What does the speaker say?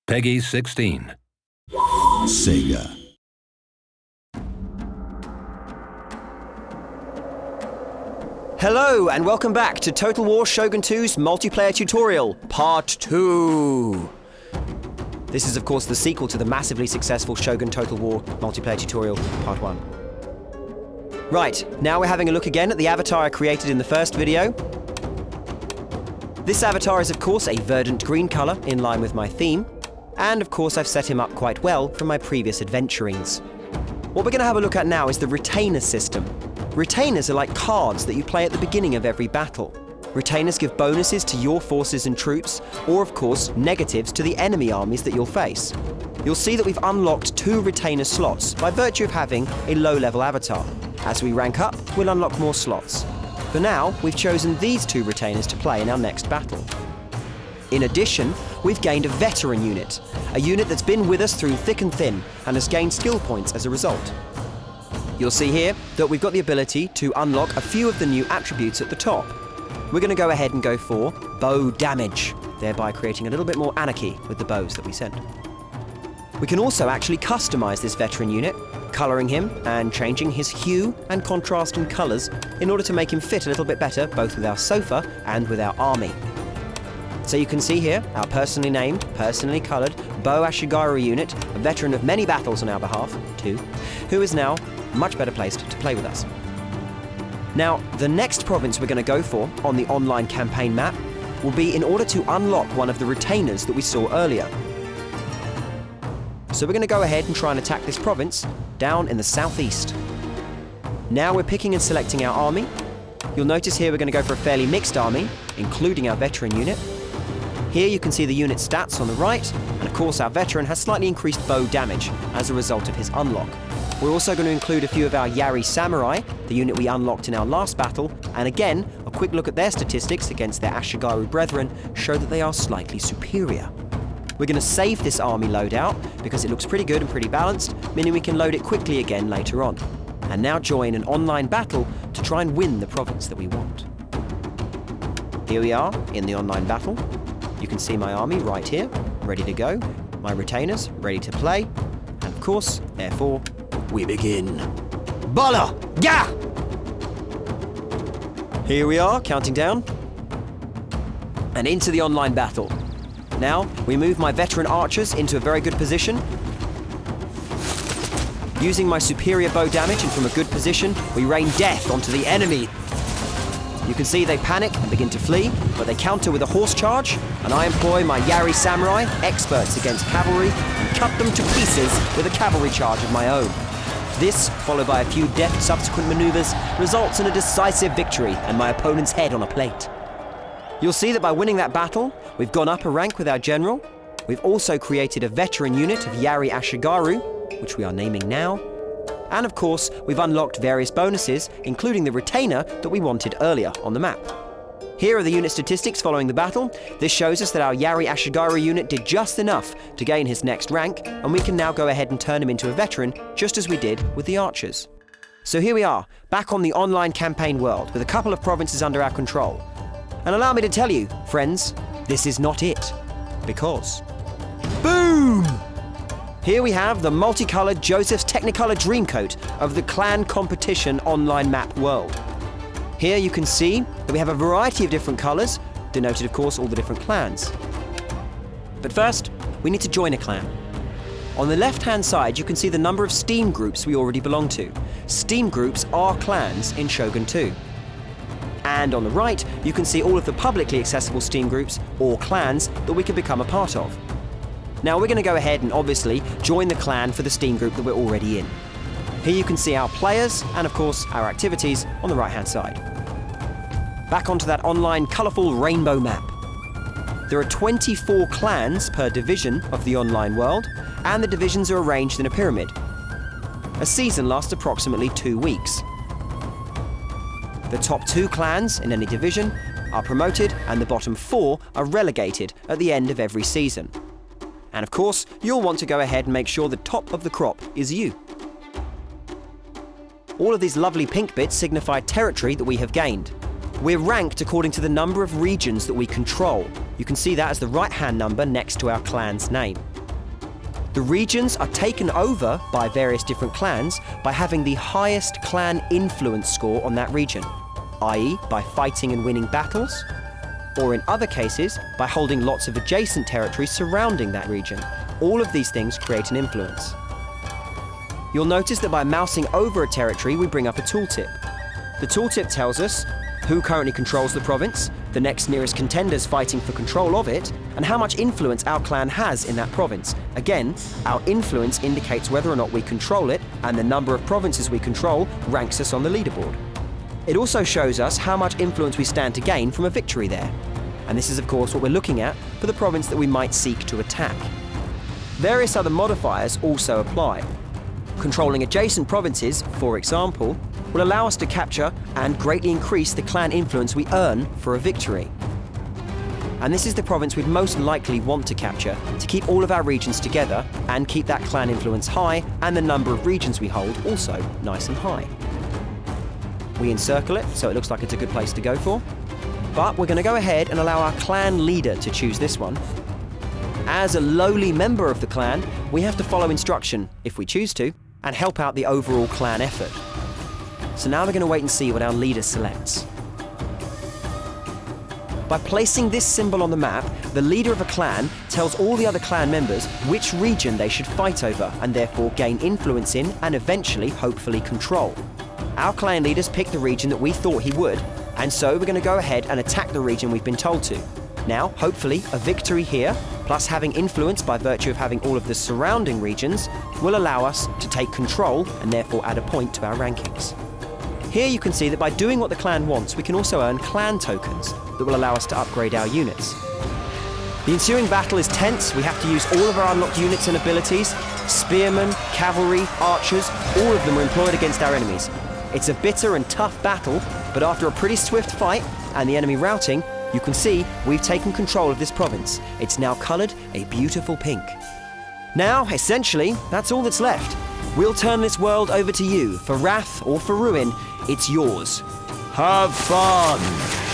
Peggy 16. Sega. Hello and welcome back to Total War Shogun 2's multiplayer tutorial, Part 2. This is of course the sequel to the massively successful Shogun Total War multiplayer tutorial, Part 1. Right, now we're having a look again at the avatar I created in the first video. This avatar is of course a verdant green colour, in line with my theme, and of course I've set him up quite well from my previous adventurings. What we're going to have a look at now is the retainer system. Retainers are like cards that you play at the beginning of every battle. Retainers give bonuses to your forces and troops, or of course negatives to the enemy armies that you'll face. You'll see that we've unlocked 2 retainer slots by virtue of having a low-level avatar. As we rank up, we'll unlock more slots. For now, we've chosen these 2 retainers to play in our next battle. In addition, we've gained a veteran unit, a unit that's been with us through thick and thin and has gained skill points as a result. You'll see here that we've got the ability to unlock a few of the new attributes at the top. We're going to go ahead and go for bow damage, thereby creating a little bit more anarchy with the bows that we send. We can also actually customize this veteran unit, colouring him and changing his hue and contrast in colours in order to make him fit a little bit better both with our sofa and with our army. So you can see here our personally named, personally coloured Bow Ashigaru unit, a veteran of many battles on our behalf, 2, who is now much better placed to play with us. Now, the next province we're going to go for on the online campaign map will be in order to unlock one of the retainers that we saw earlier. So we're going to go ahead and try and attack this province down in the southeast. Now we're picking and selecting our army. You'll notice here we're going to go for a fairly mixed army, including our veteran unit. Here you can see the unit stats on the right, and of course our veteran has slightly increased bow damage as a result of his unlock. We're also going to include a few of our Yari Samurai, the unit we unlocked in our last battle, and again, a quick look at their statistics against their Ashigaru brethren show that they are slightly superior. We're going to save this army loadout because it looks pretty good and pretty balanced, meaning we can load it quickly again later on. And now join an online battle to try and win the province that we want. Here we are in the online battle. You can see my army right here, ready to go, my retainers ready to play, and of course, therefore, we begin. Bala! Ga! Here we are, counting down, and into the online battle. Now, we move my veteran archers into a very good position. Using my superior bow damage and from a good position, we rain death onto the enemy. You can see they panic and begin to flee, but they counter with a horse charge, and I employ my Yari Samurai, experts against cavalry, and cut them to pieces with a cavalry charge of my own. This, followed by a few deft subsequent maneuvers, results in a decisive victory and my opponent's head on a plate. You'll see that by winning that battle, we've gone up a rank with our general. We've also created a veteran unit of Yari Ashigaru, which we are naming now. And of course, we've unlocked various bonuses, including the retainer that we wanted earlier on the map. Here are the unit statistics following the battle. This shows us that our Yari Ashigaru unit did just enough to gain his next rank, and we can now go ahead and turn him into a veteran, just as we did with the archers. So here we are, back on the online campaign world, with a couple of provinces under our control. And allow me to tell you, friends, this is not it. Because... boom! Here we have the multicoloured Joseph's Technicolor Dreamcoat of the Clan Competition online map world. Here you can see that we have a variety of different colours, denoted of course all the different clans. But first, we need to join a clan. On the left-hand side you can see the number of Steam groups we already belong to. Steam groups are clans in Shogun 2. And on the right, you can see all of the publicly accessible Steam groups, or clans, that we can become a part of. Now we're going to go ahead and obviously join the clan for the Steam group that we're already in. Here you can see our players and of course our activities on the right hand side. Back onto that online colourful rainbow map. There are 24 clans per division of the online world, and the divisions are arranged in a pyramid. A season lasts approximately 2 weeks. The top 2 clans in any division are promoted and the bottom 4 are relegated at the end of every season. And of course, you'll want to go ahead and make sure the top of the crop is you. All of these lovely pink bits signify territory that we have gained. We're ranked according to the number of regions that we control. You can see that as the right-hand number next to our clan's name. The regions are taken over by various different clans by having the highest clan influence score on that region, i.e. by fighting and winning battles, or in other cases, by holding lots of adjacent territories surrounding that region. All of these things create an influence. You'll notice that by mousing over a territory, we bring up a tooltip. The tooltip tells us who currently controls the province, the next nearest contenders fighting for control of it, and how much influence our clan has in that province. Again, our influence indicates whether or not we control it, and the number of provinces we control ranks us on the leaderboard. It also shows us how much influence we stand to gain from a victory there. And this is of course what we're looking at for the province that we might seek to attack. Various other modifiers also apply. Controlling adjacent provinces, for example, will allow us to capture and greatly increase the clan influence we earn for a victory. And this is the province we'd most likely want to capture to keep all of our regions together and keep that clan influence high and the number of regions we hold also nice and high. We encircle it, so it looks like it's a good place to go for. But we're going to go ahead and allow our clan leader to choose this one. As a lowly member of the clan, we have to follow instruction, if we choose to, and help out the overall clan effort. So now we're going to wait and see what our leader selects. By placing this symbol on the map, the leader of a clan tells all the other clan members which region they should fight over and therefore gain influence in and eventually, hopefully, control. Our clan leaders picked the region that we thought he would, and so we're going to go ahead and attack the region we've been told to. Now, hopefully, a victory here, plus having influence by virtue of having all of the surrounding regions, will allow us to take control and therefore add a point to our rankings. Here you can see that by doing what the clan wants, we can also earn clan tokens that will allow us to upgrade our units. The ensuing battle is tense. We have to use all of our unlocked units and abilities. Spearmen, cavalry, archers, all of them are employed against our enemies. It's a bitter and tough battle, but after a pretty swift fight and the enemy routing, you can see we've taken control of this province. It's now coloured a beautiful pink. Now, essentially, that's all that's left. We'll turn this world over to you. For wrath or for ruin, it's yours. Have fun!